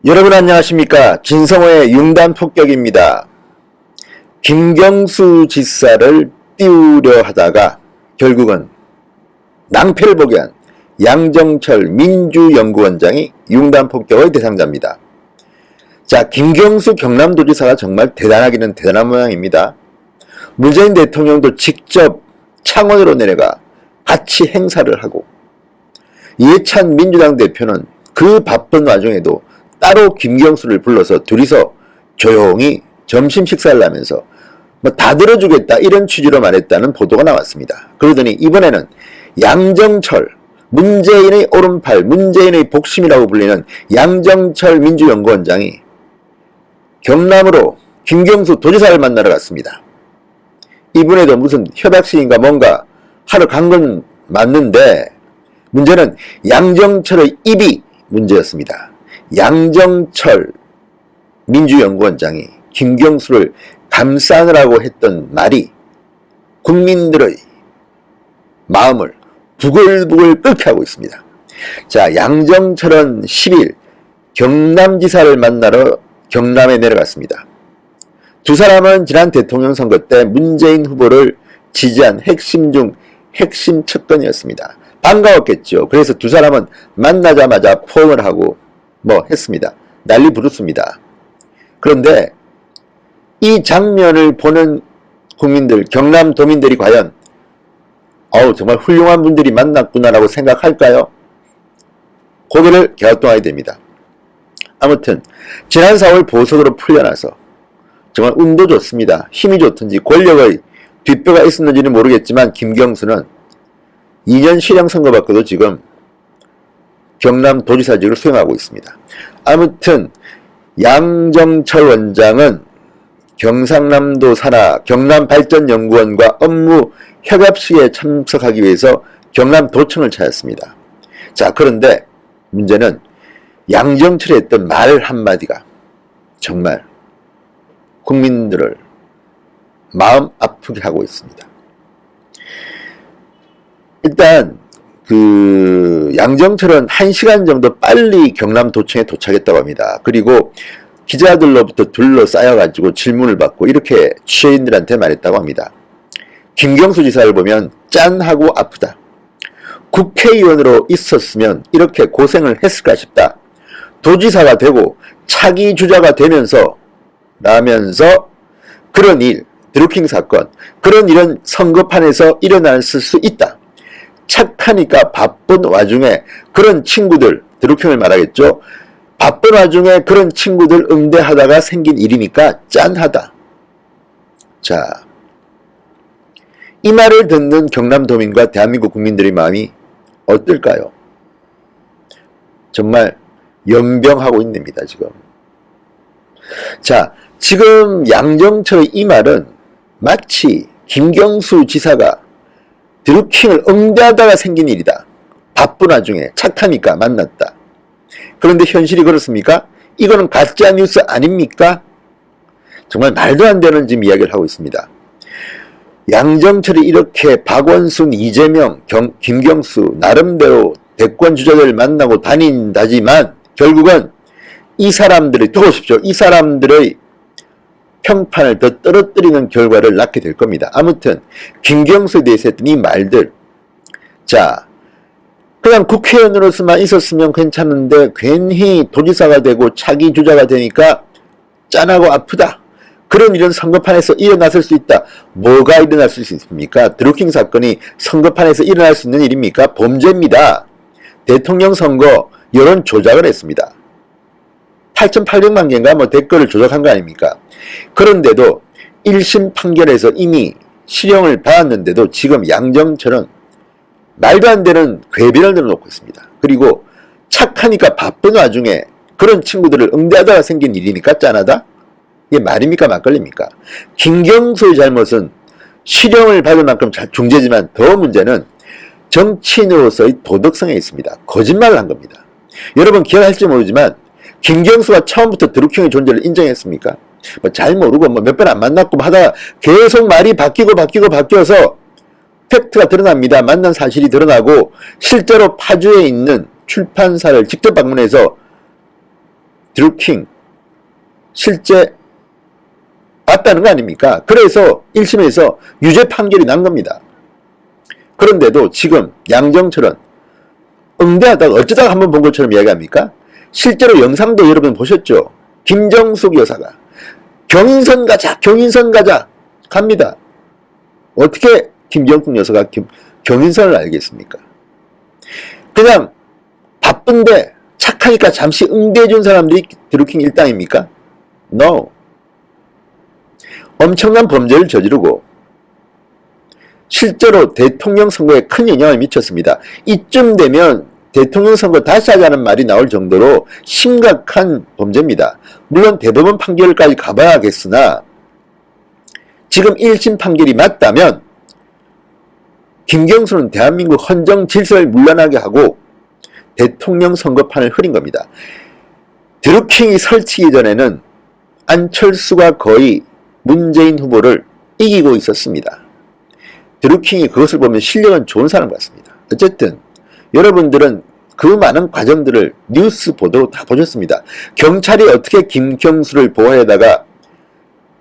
여러분 안녕하십니까. 진성호의 융단폭격입니다. 김경수 지사를 띄우려 하다가 결국은 낭패를 보게 한 양정철 민주연구원장이 융단폭격의 대상자입니다. 자, 김경수 경남도지사가 정말 대단하기는 대단한 모양입니다. 문재인 대통령도 직접 창원으로 내려가 같이 행사를 하고, 이해찬 민주당 대표는 그 바쁜 와중에도 따로 김경수를 불러서 둘이서 조용히 점심 식사를 하면서 뭐 다 들어주겠다 이런 취지로 말했다는 보도가 나왔습니다. 그러더니 이번에는 양정철, 문재인의 오른팔, 문재인의 복심이라고 불리는 양정철 민주연구원장이 경남으로 김경수 도지사를 만나러 갔습니다. 이분에도 무슨 협약식인가 뭔가 하러 간 건 맞는데, 문제는 양정철의 입이 문제였습니다. 양정철 민주연구원장이 김경수를 감싸느라고 했던 말이 국민들의 마음을 부글부글 끓게 하고 있습니다. 자, 양정철은 10일 경남지사를 만나러 경남에 내려갔습니다. 두 사람은 지난 대통령 선거 때 문재인 후보를 지지한 핵심 중 핵심 측근이었습니다. 반가웠겠죠. 그래서 두 사람은 만나자마자 포옹을 하고 뭐 했습니다. 난리 부르습니다. 그런데 이 장면을 보는 국민들, 경남 도민들이 과연 정말 훌륭한 분들이 만났구나라고 생각할까요? 고개를 갸우뚱하게 됩니다. 아무튼 지난 4월 보석으로 풀려나서 정말 운도 좋습니다. 힘이 좋든지 권력의 뒷배가 있었는지는 모르겠지만 김경수는 2년 실형 선고받고도 지금 경남도지사직을 수행하고 있습니다. 아무튼 양정철 원장은 경상남도 산하 경남발전연구원과 업무 협약식에 참석하기 위해서 경남도청을 찾았습니다. 자, 그런데 문제는 양정철이 했던 말 한마디가 정말 국민들을 마음 아프게 하고 있습니다. 일단 양정철은 1시간 정도 빨리 경남도청에 도착했다고 합니다. 그리고 기자들로부터 둘러싸여가지고 질문을 받고 이렇게 취재인들한테 말했다고 합니다. 김경수 지사를 보면 짠하고 아프다. 국회의원으로 있었으면 이렇게 고생을 했을까 싶다. 도지사가 되고 차기 주자가 되면서 그런 일, 드루킹 사건, 그런 일은 선거판에서 일어났을 수 있다. 착하니까 바쁜 와중에 그런 친구들, 드루킹을 말하겠죠. 바쁜 와중에 그런 친구들 응대하다가 생긴 일이니까 짠하다. 자, 이 말을 듣는 경남도민과 대한민국 국민들의 마음이 어떨까요? 정말 연병하고 있습니다, 지금. 자, 지금 양정철의 이 말은 마치 김경수 지사가 드루킹을 응대하다가 생긴 일이다. 바쁜 와중에 착하니까 만났다. 그런데 현실이 그렇습니까? 이거는 가짜 뉴스 아닙니까? 정말 말도 안 되는 지금 이야기를 하고 있습니다. 양정철이 이렇게 박원순, 이재명, 김경수 나름대로 대권 주자들을 만나고 다닌다지만 결국은 이 사람들이, 두고 보십시오. 이 사람들의 평판을 더 떨어뜨리는 결과를 낳게 될 겁니다. 아무튼 김경수에 대해서 했던 이 말들, 자, 그냥 국회의원으로서만 있었으면 괜찮은데 괜히 도지사가 되고 차기 주자가 되니까 짠하고 아프다. 그런 일은 선거판에서 일어났을 수 있다. 뭐가 일어날 수 있습니까? 드루킹 사건이 선거판에서 일어날 수 있는 일입니까? 범죄입니다. 대통령 선거 여론 조작을 했습니다. 8,800만 개인가 뭐 댓글을 조작한 거 아닙니까? 그런데도 1심 판결에서 이미 실형을 받았는데도 지금 양정철은 말도 안 되는 궤변을 늘어놓고 있습니다. 그리고 착하니까 바쁜 와중에 그런 친구들을 응대하다가 생긴 일이니까 짠하다? 이게 말입니까 막걸리입니까? 김경수의 잘못은 실형을 받을 만큼 중재지만 더 문제는 정치인으로서의 도덕성에 있습니다. 거짓말을 한 겁니다. 여러분 기억할지 모르지만 김경수가 처음부터 드루킹의 존재를 인정했습니까? 뭐 잘 모르고 뭐 몇 번 안 만났고 하다가 계속 말이 바뀌어서 팩트가 드러납니다. 만난 사실이 드러나고 실제로 파주에 있는 출판사를 직접 방문해서 드루킹 실제 봤다는 거 아닙니까? 그래서 1심에서 유죄 판결이 난 겁니다. 그런데도 지금 양정철은 응대하다가 어쩌다가 한번 본 것처럼 이야기합니까? 실제로 영상도 여러분 보셨죠? 김정숙 여사가 경인선 가자 갑니다. 어떻게 김정숙 여사가 경인선을 알겠습니까? 그냥 바쁜데 착하니까 잠시 응대해준 사람들이 드루킹 일당입니까? No. 엄청난 범죄를 저지르고 실제로 대통령 선거에 큰 영향을 미쳤습니다. 이쯤 되면 대통령 선거 다시 하자는 말이 나올 정도로 심각한 범죄입니다. 물론 대법원 판결까지 가봐야겠으나 지금 1심 판결이 맞다면 김경수는 대한민국 헌정 질서를 문란하게 하고 대통령 선거판을 흐린 겁니다. 드루킹이 설치기 전에는 안철수가 거의 문재인 후보를 이기고 있었습니다. 드루킹이 그것을 보면 실력은 좋은 사람 같습니다. 어쨌든 여러분들은 그 많은 과정들을 뉴스 보도로 다 보셨습니다. 경찰이 어떻게 김경수를 보호해다가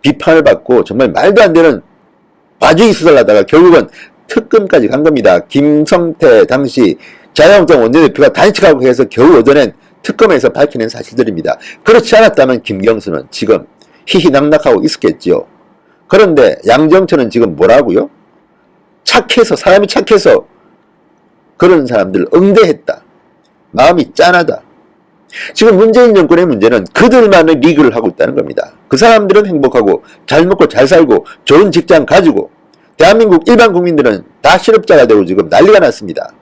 비판을 받고 정말 말도 안 되는 봐주기 수사를 하다가 결국은 특검까지 간 겁니다. 김성태 당시 자유한국당 원내대표가 단식하고 해서 겨우 얻어낸 특검에서 밝혀낸 사실들입니다. 그렇지 않았다면 김경수는 지금 희희낙낙하고 있었겠지요. 그런데 양정철은 지금 뭐라고요? 착해서, 사람이 착해서 그런 사람들을 응대했다. 마음이 짠하다. 지금 문재인 정권의 문제는 그들만의 리그를 하고 있다는 겁니다. 그 사람들은 행복하고 잘 먹고 잘 살고 좋은 직장 가지고 대한민국 일반 국민들은 다 실업자가 되고 지금 난리가 났습니다.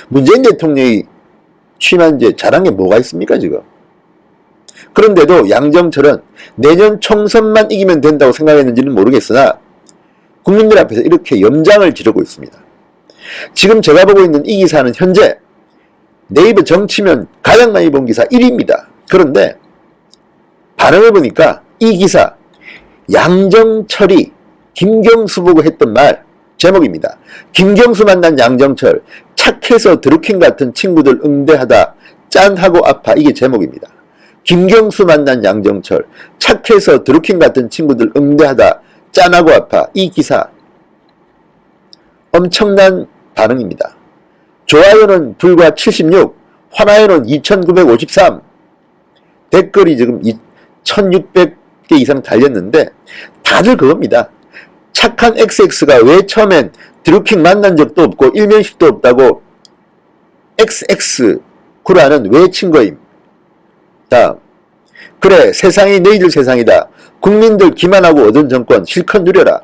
문재인 대통령이 취임한 지 잘한 게 뭐가 있습니까 지금? 그런데도 양정철은 내년 총선만 이기면 된다고 생각했는지는 모르겠으나 국민들 앞에서 이렇게 염장을 지르고 있습니다. 지금 제가 보고 있는 이 기사는 현재 네이버 정치면 가장 많이 본 기사 1위입니다. 그런데 반응을 보니까 이 기사 양정철이 김경수 보고 했던 말 제목입니다. 김경수 만난 양정철 착해서 드루킹 같은 친구들 응대하다 짠하고 아파. 이게 제목입니다. 김경수 만난 양정철 착해서 드루킹 같은 친구들 응대하다 짠하고 아파. 이 기사 엄청난 반응입니다. 좋아요는 불과 76, 화나요는 2953, 댓글이 지금 1600개 이상 달렸는데 다들 그겁니다. 착한 XX가 왜 처음엔 드루킹 만난 적도 없고 일면식도 없다고 XX9라는 왜 친 거임? 다음, 그래 세상이 너희들 세상이다. 국민들 기만하고 얻은 정권 실컷 누려라.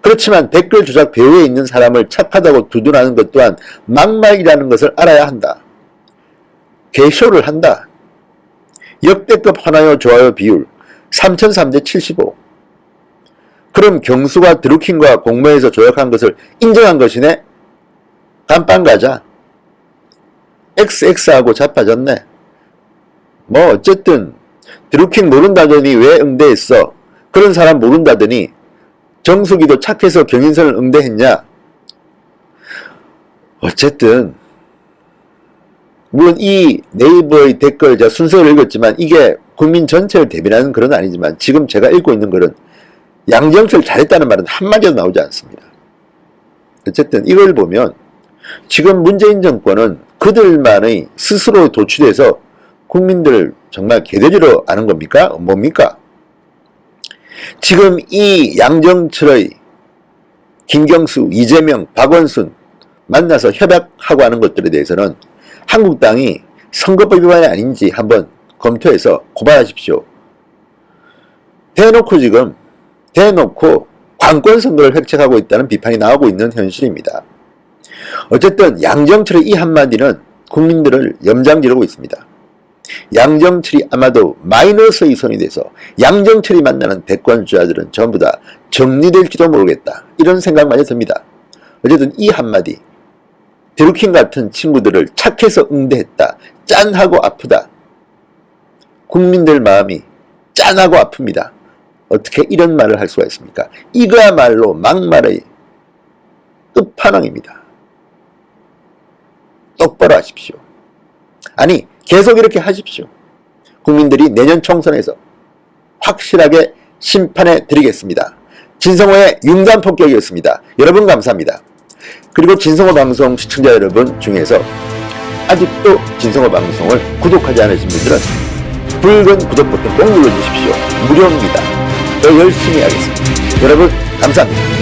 그렇지만 댓글 조작 배후에 있는 사람을 착하다고 두둔하는 것 또한 막말이라는 것을 알아야 한다. 개쇼를 한다. 역대급 화나요 좋아요 비율 3003대 75. 그럼 경수가 드루킹과 공모해서 조작한 것을 인정한 것이네? 감빵 가자. XX하고 자빠졌네. 뭐 어쨌든 드루킹 모른다더니 왜 응대했어? 그런 사람 모른다더니 정수기도 착해서 경인선을 응대했냐? 어쨌든 물론 이 네이버의 댓글 제가 순서를 읽었지만 이게 국민 전체를 대변하는 글은 아니지만 지금 제가 읽고 있는 글은 양정철 잘했다는 말은 한마디도 나오지 않습니다. 어쨌든 이걸 보면 지금 문재인 정권은 그들만의 스스로 도취돼서 국민들을 정말 개돼지로 아는 겁니까? 뭡니까? 지금 이 양정철의 김경수, 이재명, 박원순 만나서 협약하고 하는 것들에 대해서는 한국당이 선거법 위반이 아닌지 한번 검토해서 고발하십시오. 대놓고 관권 선거를 획책하고 있다는 비판이 나오고 있는 현실입니다. 어쨌든 양정철의 이 한마디는 국민들을 염장지르고 있습니다. 양정철이 아마도 마이너스의 선이 돼서 양정철이 만나는 대권주자들은 전부 다 정리될지도 모르겠다. 이런 생각만이 듭니다. 어쨌든 이 한마디 드루킹 같은 친구들을 착해서 응대했다. 짠하고 아프다. 국민들 마음이 짠하고 아픕니다. 어떻게 이런 말을 할 수가 있습니까? 이거야말로 막말의 끝판왕입니다. 똑바로 하십시오. 아니 계속 이렇게 하십시오. 국민들이 내년 총선에서 확실하게 심판해 드리겠습니다. 진성호의 융단 폭격이었습니다. 여러분 감사합니다. 그리고 진성호 방송 시청자 여러분 중에서 아직도 진성호 방송을 구독하지 않으신 분들은 붉은 구독 버튼 꼭 눌러주십시오. 무료입니다. 더 열심히 하겠습니다. 여러분 감사합니다.